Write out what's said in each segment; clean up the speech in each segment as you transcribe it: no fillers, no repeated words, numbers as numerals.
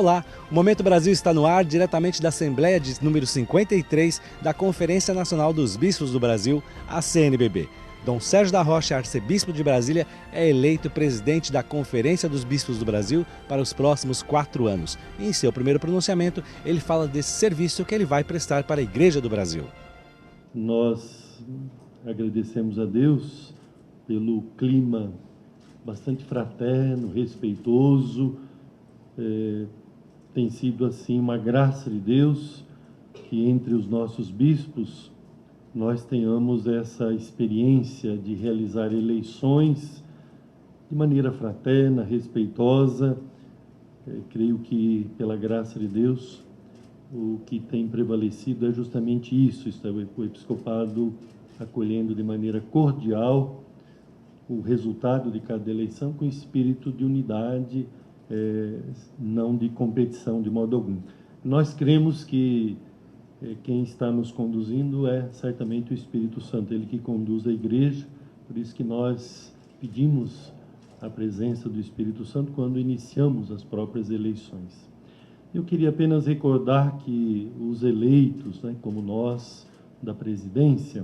Olá, o Momento Brasil está no ar diretamente da Assembleia de número 53 da Conferência Nacional dos Bispos do Brasil, a CNBB. Dom Sérgio da Rocha, arcebispo de Brasília, é eleito presidente da Conferência dos Bispos do Brasil para os próximos 4 anos. E em seu primeiro pronunciamento, ele fala desse serviço que ele vai prestar para a Igreja do Brasil. Nós agradecemos a Deus pelo clima bastante fraterno, respeitoso. Tem sido assim uma graça de Deus que entre os nossos bispos nós tenhamos essa experiência de realizar eleições de maneira fraterna, respeitosa. Creio que pela graça de Deus o que tem prevalecido é justamente isso, o episcopado acolhendo de maneira cordial o resultado de cada eleição com espírito de unidade, não de competição de modo algum. Nós cremos que quem está nos conduzindo é certamente o Espírito Santo, ele que conduz a igreja, por isso que nós pedimos a presença do Espírito Santo quando iniciamos as próprias eleições. Eu queria apenas recordar que os eleitos, como nós da presidência,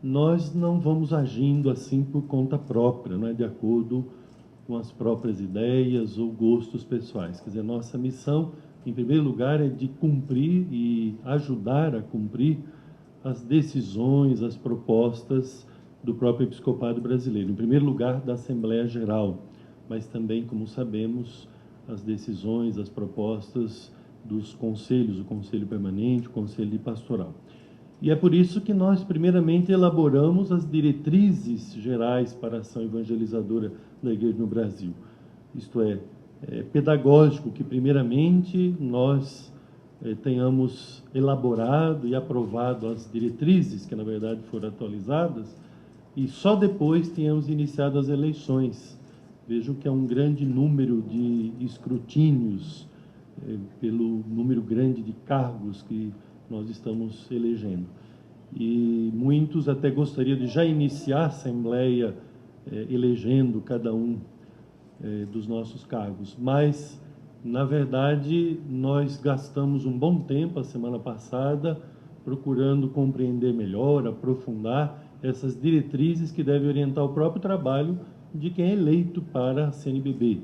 nós não vamos agindo assim por conta própria, de acordo com as próprias ideias ou gostos pessoais. Quer dizer, nossa missão, em primeiro lugar, é de cumprir e ajudar a cumprir as decisões, as propostas do próprio episcopado brasileiro. Em primeiro lugar, da Assembleia Geral, mas também, como sabemos, as decisões, as propostas dos conselhos, o Conselho Permanente, o Conselho de Pastoral. E é por isso que nós, primeiramente, elaboramos as diretrizes gerais para a ação evangelizadora da Igreja no Brasil. Isto é pedagógico que, primeiramente, nós tenhamos elaborado e aprovado as diretrizes, que, na verdade, foram atualizadas, e só depois tenhamos iniciado as eleições. Vejam que é um grande número de escrutínios, pelo número grande de cargos que nós estamos elegendo. E muitos até gostariam de já iniciar a Assembleia elegendo cada um dos nossos cargos. Mas, na verdade, nós gastamos um bom tempo, a semana passada, procurando compreender melhor, aprofundar essas diretrizes que devem orientar o próprio trabalho de quem é eleito para a CNBB.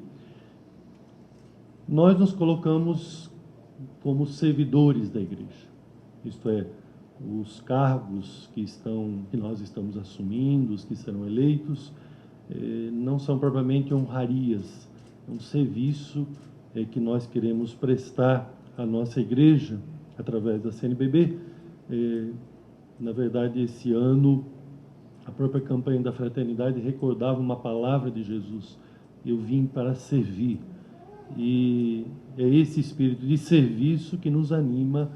Nós nos colocamos como servidores da Igreja. Isto é, os cargos que nós estamos assumindo, os que serão eleitos, não são propriamente honrarias, é um serviço que nós queremos prestar à nossa Igreja através da CNBB. Na verdade, esse ano, a própria campanha da fraternidade recordava uma palavra de Jesus: eu vim para servir. E é esse espírito de serviço que nos anima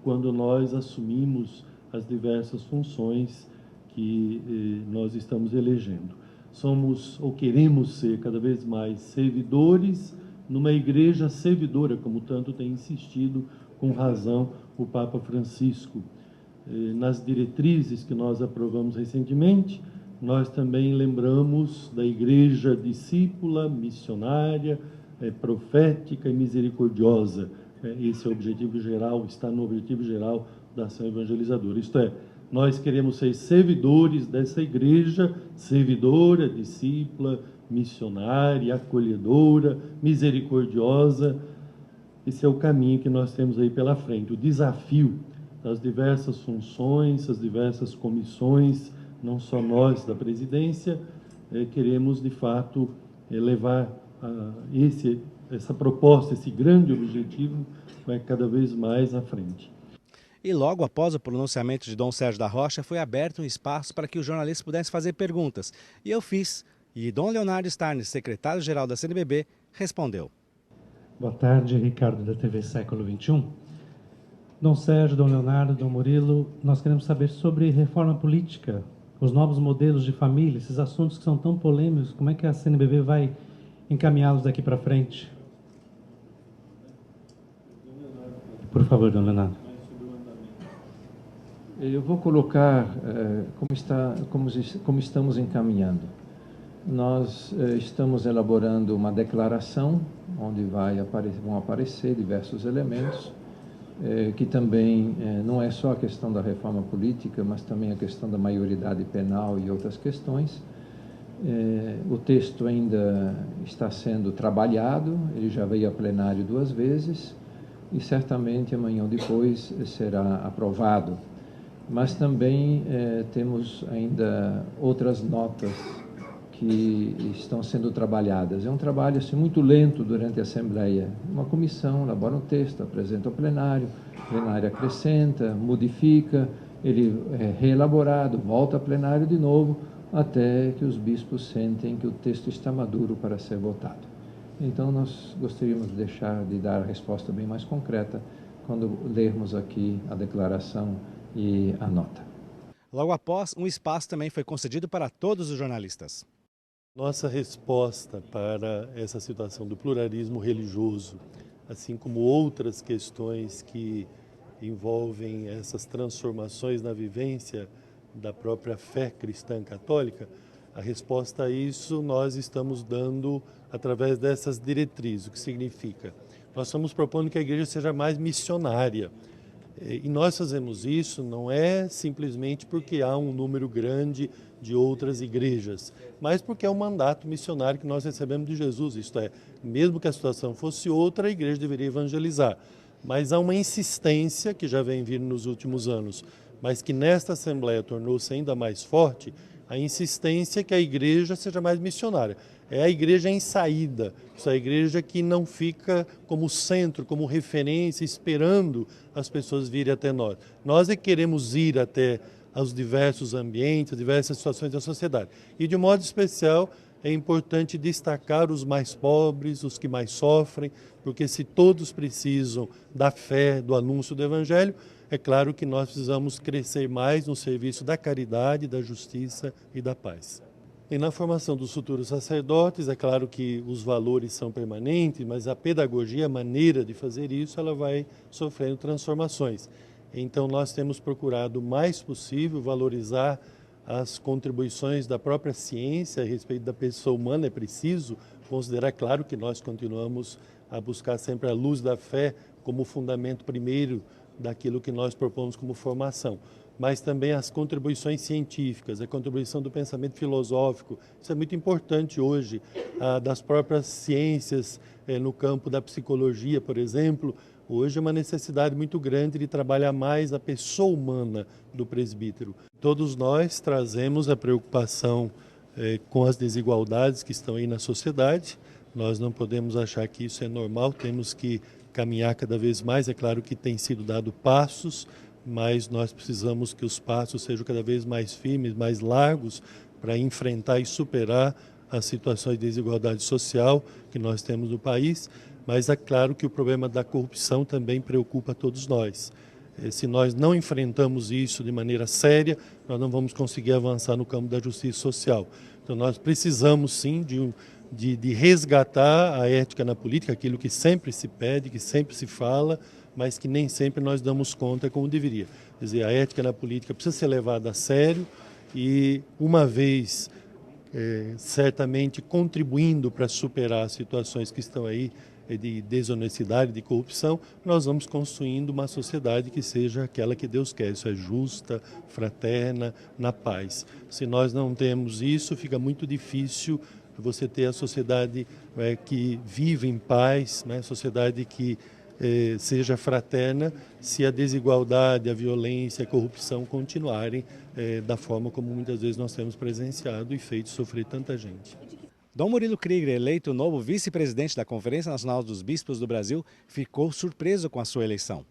quando nós assumimos as diversas funções que nós estamos elegendo. Somos, ou queremos ser, cada vez mais servidores numa igreja servidora, como tanto tem insistido, com razão, o Papa Francisco. Nas diretrizes que nós aprovamos recentemente, nós também lembramos da igreja discípula, missionária, profética e misericordiosa. Esse é o objetivo geral, está no objetivo geral da ação evangelizadora. Isto é, nós queremos ser servidores dessa igreja, servidora, discípula, missionária, acolhedora, misericordiosa. Esse é o caminho que nós temos aí pela frente, o desafio das diversas funções, as diversas comissões, não só nós da presidência, queremos de fato levar essa proposta, esse grande objetivo, cada vez mais à frente. E logo após o pronunciamento de Dom Sérgio da Rocha, foi aberto um espaço para que os jornalistas pudessem fazer perguntas. E eu fiz. E Dom Leonardo Starnes, secretário-geral da CNBB, respondeu. Boa tarde, Ricardo, da TV Século XXI. Dom Sérgio, Dom Leonardo, Dom Murilo, nós queremos saber sobre reforma política, os novos modelos de família, esses assuntos que são tão polêmicos, como é que a CNBB vai encaminhá-los daqui para frente? Por favor, Dom Leonardo. Eu vou colocar como estamos encaminhando. Nós estamos elaborando uma declaração onde vão aparecer diversos elementos, que também não é só a questão da reforma política, mas também a questão da maioridade penal e outras questões. O texto ainda está sendo trabalhado, ele já veio a plenário 2 vezes e certamente amanhã ou depois será aprovado. Mas também temos ainda outras notas que estão sendo trabalhadas. É um trabalho assim, muito lento durante a Assembleia. Uma comissão elabora um texto, apresenta ao plenário, o plenário acrescenta, modifica, ele é reelaborado, volta ao plenário de novo, até que os bispos sentem que o texto está maduro para ser votado. Então, nós gostaríamos de dar a resposta bem mais concreta quando lermos aqui a declaração e a nota. Logo após, um espaço também foi concedido para todos os jornalistas. Nossa resposta para essa situação do pluralismo religioso, assim como outras questões que envolvem essas transformações na vivência da própria fé cristã católica, a resposta a isso nós estamos dando através dessas diretrizes. O que significa? Nós estamos propondo que a igreja seja mais missionária. E nós fazemos isso não é simplesmente porque há um número grande de outras igrejas, mas porque é um mandato missionário que nós recebemos de Jesus. Isto é, mesmo que a situação fosse outra, a igreja deveria evangelizar. Mas há uma insistência que já vem vindo nos últimos anos, mas que nesta Assembleia tornou-se ainda mais forte, a insistência que a igreja seja mais missionária. É a igreja em saída, é a igreja que não fica como centro, como referência, esperando as pessoas virem até nós. Nós é que queremos ir até os diversos ambientes, as diversas situações da sociedade. E de modo especial, é importante destacar os mais pobres, os que mais sofrem, porque se todos precisam da fé, do anúncio do Evangelho, é claro que nós precisamos crescer mais no serviço da caridade, da justiça e da paz. E na formação dos futuros sacerdotes, é claro que os valores são permanentes, mas a pedagogia, a maneira de fazer isso, ela vai sofrendo transformações. Então nós temos procurado o mais possível valorizar as contribuições da própria ciência a respeito da pessoa humana. É preciso considerar, claro, que nós continuamos a buscar sempre a luz da fé como fundamento primeiro daquilo que nós propomos como formação, mas também as contribuições científicas, a contribuição do pensamento filosófico. Isso é muito importante hoje, das próprias ciências, no campo da psicologia, por exemplo. Hoje é uma necessidade muito grande de trabalhar mais a pessoa humana do presbítero. Todos nós trazemos a preocupação com as desigualdades que estão aí na sociedade. Nós não podemos achar que isso é normal, temos que caminhar cada vez mais. É claro que tem sido dado passos, mas nós precisamos que os passos sejam cada vez mais firmes, mais largos, para enfrentar e superar as situações de desigualdade social que nós temos no país. Mas é claro que o problema da corrupção também preocupa todos nós. Se nós não enfrentamos isso de maneira séria, nós não vamos conseguir avançar no campo da justiça social. Então nós precisamos sim de resgatar a ética na política, aquilo que sempre se pede, que sempre se fala, mas que nem sempre nós damos conta como deveria. Quer dizer, a ética na política precisa ser levada a sério e, uma vez certamente contribuindo para superar as situações que estão aí de desonestidade, de corrupção, nós vamos construindo uma sociedade que seja aquela que Deus quer. Isso é justa, fraterna, na paz. Se nós não temos isso, fica muito difícil você ter a sociedade que vive em paz, né? Sociedade que seja fraterna, se a desigualdade, a violência, a corrupção continuarem da forma como muitas vezes nós temos presenciado e feito sofrer tanta gente. Dom Murilo Krieger, eleito novo vice-presidente da Conferência Nacional dos Bispos do Brasil, ficou surpreso com a sua eleição.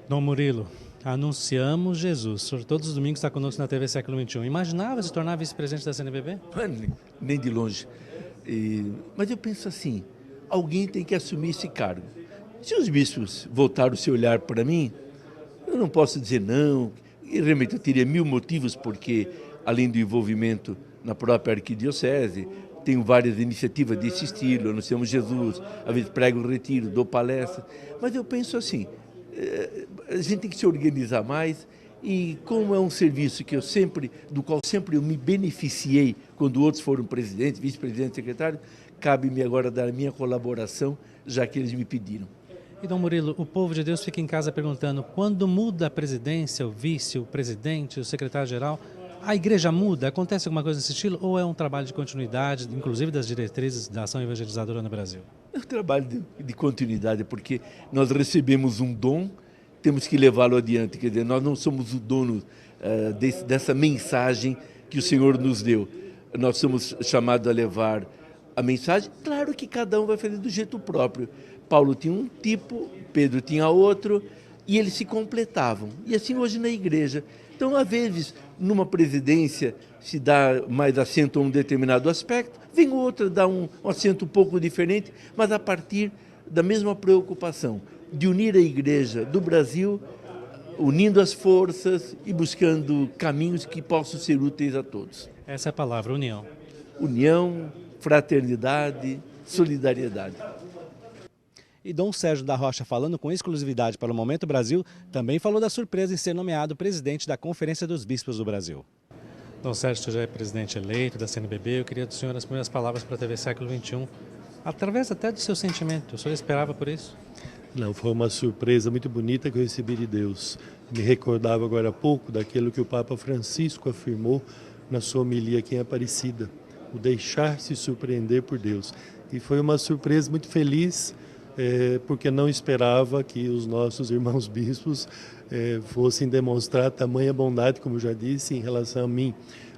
Dom Murilo, anunciamos Jesus. O senhor todos os domingos está conosco na TV Século XXI. Imaginava se tornar vice-presidente da CNBB? Nem de longe. Mas eu penso assim, alguém tem que assumir esse cargo. Se os bispos voltaram o seu olhar para mim, eu não posso dizer não. E realmente eu teria 1000 motivos, porque além do envolvimento na própria arquidiocese, tenho várias iniciativas desse estilo, anunciamos Jesus, às vezes prego o retiro, dou palestra. Mas eu penso assim, a gente tem que se organizar mais E como é um serviço que do qual sempre eu me beneficiei quando outros foram presidente, vice-presidente, secretário, cabe-me agora dar a minha colaboração, já que eles me pediram. E Dom Murilo, o povo de Deus fica em casa perguntando, quando muda a presidência, o vice, o presidente, o secretário-geral, a igreja muda? Acontece alguma coisa desse estilo ou é um trabalho de continuidade, inclusive das diretrizes da ação evangelizadora no Brasil? É um trabalho de continuidade, porque nós recebemos um dom, temos que levá-lo adiante. Quer dizer, nós não somos o dono dessa mensagem que o Senhor nos deu. Nós somos chamados a levar a mensagem. Claro que cada um vai fazer do jeito próprio. Paulo tinha um tipo, Pedro tinha outro, e eles se completavam. E assim hoje na igreja. Então, às vezes, numa presidência se dá mais acento a um determinado aspecto, vem outra, dá um acento um pouco diferente, mas a partir da mesma preocupação de unir a igreja do Brasil, unindo as forças e buscando caminhos que possam ser úteis a todos. Essa é a palavra, união. União, fraternidade, solidariedade. E Dom Sérgio da Rocha, falando com exclusividade para o Momento Brasil, também falou da surpresa em ser nomeado presidente da Conferência dos Bispos do Brasil. Dom Sérgio, você já é presidente eleito da CNBB, eu queria do senhor as primeiras palavras para a TV Século XXI, através até do seu sentimento. O senhor esperava por isso? Não, foi uma surpresa muito bonita que eu recebi de Deus. Me recordava agora há pouco daquilo que o Papa Francisco afirmou na sua homilia aqui em Aparecida, o deixar-se surpreender por Deus. E foi uma surpresa muito feliz, porque não esperava que os nossos irmãos bispos fossem demonstrar tamanha bondade, como eu já disse, em relação a mim.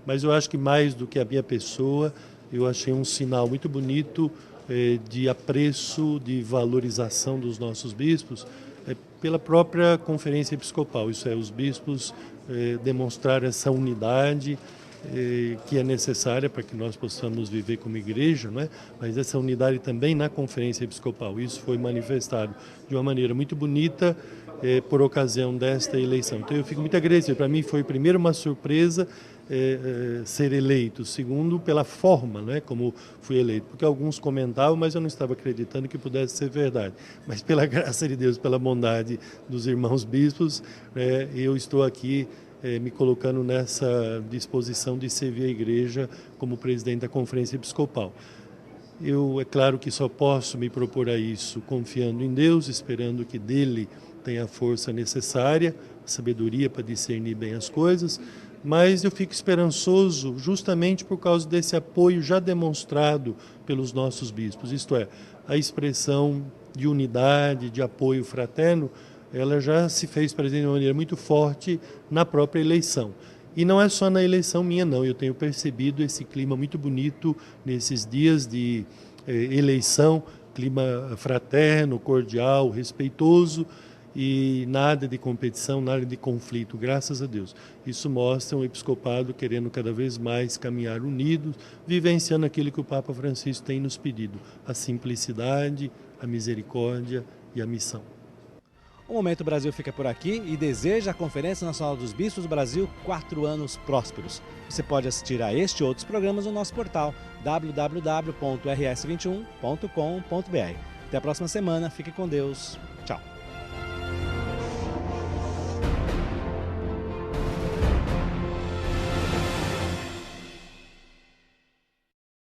Mas eu acho que mais do que a minha pessoa, eu achei um sinal muito bonito de apreço, de valorização dos nossos bispos, pela própria Conferência Episcopal. Isso é, os bispos demonstrar essa unidade que é necessária para que nós possamos viver como igreja, não é? Mas essa unidade também na Conferência Episcopal. Isso foi manifestado de uma maneira muito bonita por ocasião desta eleição. Então eu fico muito agradecido. Para mim foi primeiro uma surpresa ser eleito, segundo pela forma, não é, como fui eleito, porque alguns comentavam, mas eu não estava acreditando que pudesse ser verdade. Mas pela graça de Deus, pela bondade dos irmãos bispos, eu estou aqui me colocando nessa disposição de servir a igreja como presidente da Conferência Episcopal. Eu, é claro que só posso me propor a isso confiando em Deus, esperando que dele tenha a força necessária, a sabedoria para discernir bem as coisas, mas eu fico esperançoso justamente por causa desse apoio já demonstrado pelos nossos bispos, isto é, a expressão de unidade, de apoio fraterno, ela já se fez presente de uma maneira muito forte na própria eleição. E não é só na eleição minha, não. Eu tenho percebido esse clima muito bonito nesses dias de eleição, clima fraterno, cordial, respeitoso e nada de competição, nada de conflito, graças a Deus. Isso mostra um episcopado querendo cada vez mais caminhar unidos, vivenciando aquilo que o Papa Francisco tem nos pedido, a simplicidade, a misericórdia e a missão. O Momento Brasil fica por aqui e deseja à Conferência Nacional dos Bispos do Brasil 4 anos prósperos. Você pode assistir a este e outros programas no nosso portal www.rs21.com.br. Até a próxima semana, fique com Deus. Tchau.